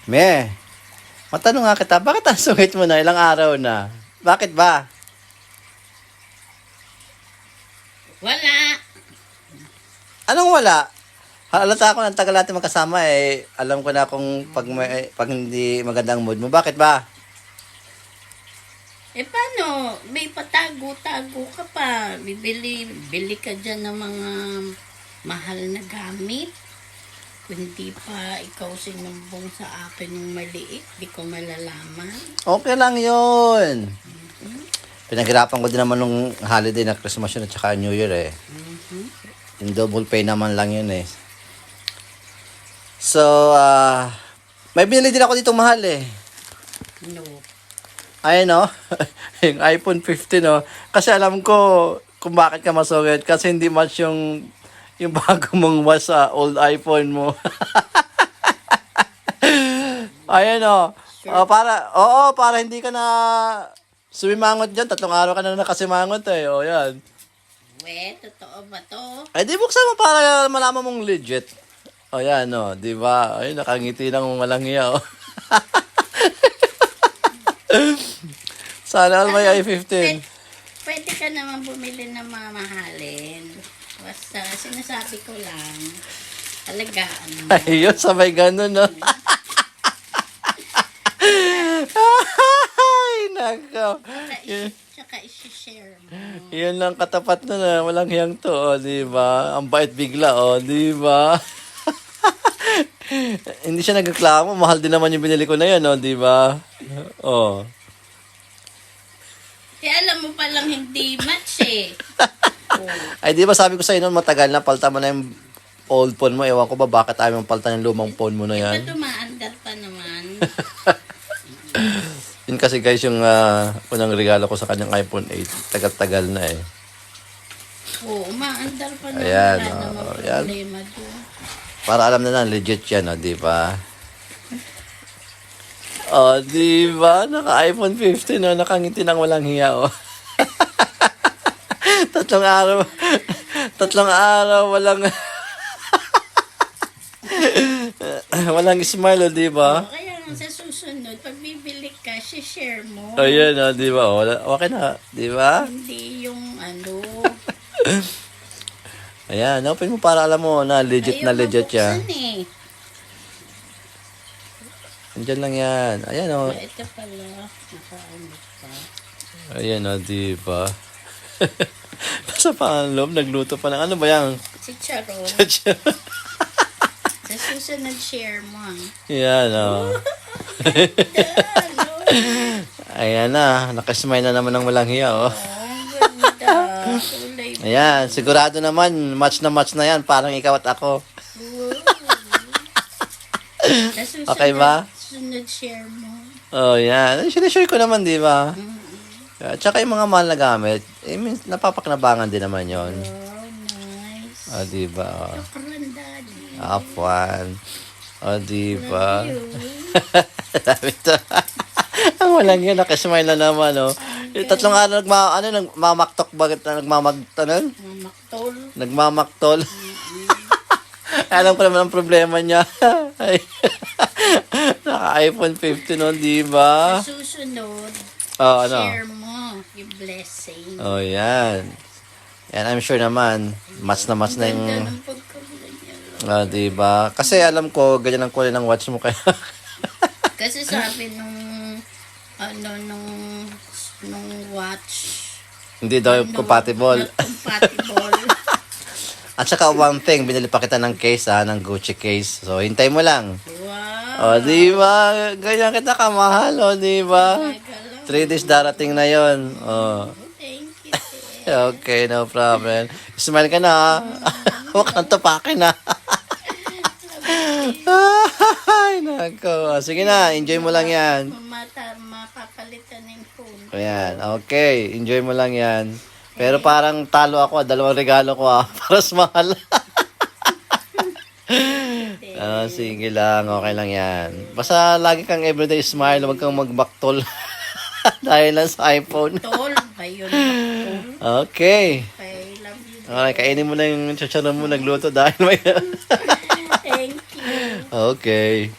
Me, matanong nga kita, bakit ang sungit mo na ilang araw na? Bakit ba? Wala. Anong wala? Halata ako ng tagal natin magkasama alam ko na kung pag hindi magandang mood mo. Bakit ba? Paano? May patago-tago ka pa. Bili ka dyan ng mga mahal na gamit. Kung hindi pa ikaw sinumbong sa akin yung maliit, di ko malalaman. Okay lang yun. Pinaghirapan ko din naman nung holiday na Christmas yun at saka New Year Yung double pay naman lang yun So, may binili din ako dito mahal No. Ayun yung iPhone 15 Kasi alam ko kung bakit ka masungit. Kasi hindi match yung bago mong watch sa old iPhone mo. Ayun Sure. para hindi ka na sumimangot dyan. 3 araw ka na nakasimangot yan. We, totoo ba to? Ay, di buksan mo para malaman mong legit. Yan, di ba? Ay, nakangiti lang walang hiya, Sana all may i15. Pwede ka naman bumili ng mamahalin. Basta sinasabi ko lang, alagaan mo. Ayun, sabay ganun, Ay, nako. Tsaka isi-share mo. Yun lang katapat na walang hiyang to, di ba? Ang bait bigla, di ba? Hindi siya nagreklamo, mahal din naman yung binili ko na yan, di ba? Alam mo palang hindi match Ay, di ba sabi ko sa'yo noon, matagal na, palta mo na yung old phone mo. Ewan ko ba bakit ayaw mong palta yung lumang phone mo na yan. Tumaandar pa naman. Yun kasi guys, yung unang regalo ko sa kanyang iPhone 8. Tagal-tagal na Umaandar pa naman. Ayan, Wala namang ayan. problema doon. Para alam na legit yan, di ba? Di ba? Naka-iPhone 15, nakangiti ng walang hiya, 3 araw, walang smile, di ba? Kaya nga sa susunod, pag bibili ka, share mo. Ayan, di ba? Okay na, di ba? Hindi yung Ayan, open mo para alam mo na legit na legit yan. yan. Andiyan lang yan. Ayan, Ito pala, nakaano pa. Ayan, di ba? Basta pa ang loob, nagluto pa ng ano ba yan? Si Charo. Sa susunod, share mo. Yan, Ayan na, nakasmile na naman ng walang hiya, Ganda. Kulay. Ayan, sigurado naman, match na yan, parang ikaw at ako. Sa susunod, Okay ba? Susunod, share mo. Yan. Sinishare ko naman, di ba? At saka yung mga mahal na gamit, napapakinabangan din naman yon. Nice. Di ba? Shukran, Daddy. Afwan. Di ba? Love you. Sabi to. Ang walang yan, nakasmile na naman, 3 araw nagmamaktok, bakit nagmamagtanon? Maktol. Nagmamaktol. Alam ko naman ang problema niya. Naka-iPhone 15 di ba? Sa susunod, Ano? share mo yung blessing. Yan. Yan, I'm sure naman. Match na Ganda yung... ng pagkakulay niya. di ba? Kasi alam ko, ganyan ang kulay ng watch mo kaya. Kasi sabi nung watch, Hindi daw compatible. not compatible. At saka one thing, binili pa kita ng case ng Gucci case. So, hintay mo lang. Wow. Di ba? Ganyan kita kamahal, di ba? 3 days darating na yon. Thank you. Okay, no problem. Smile ka na, Huwag kang tapakin, Ay, nako. Sige na, enjoy mo lang yan. Mapapalitan ng phone. Ayan, okay. Enjoy mo lang yan. Pero parang talo ako, 2 regalo ko, para sa mahal. Sige lang, okay lang yan. Basta lagi kang everyday smile, huwag kang magbaktol. Dahil lang sa iPhone. Tol ba yun? Okay. I love you. Okay, kainin mo na yung chicharon mo nagluto dahil may... Thank you. Okay.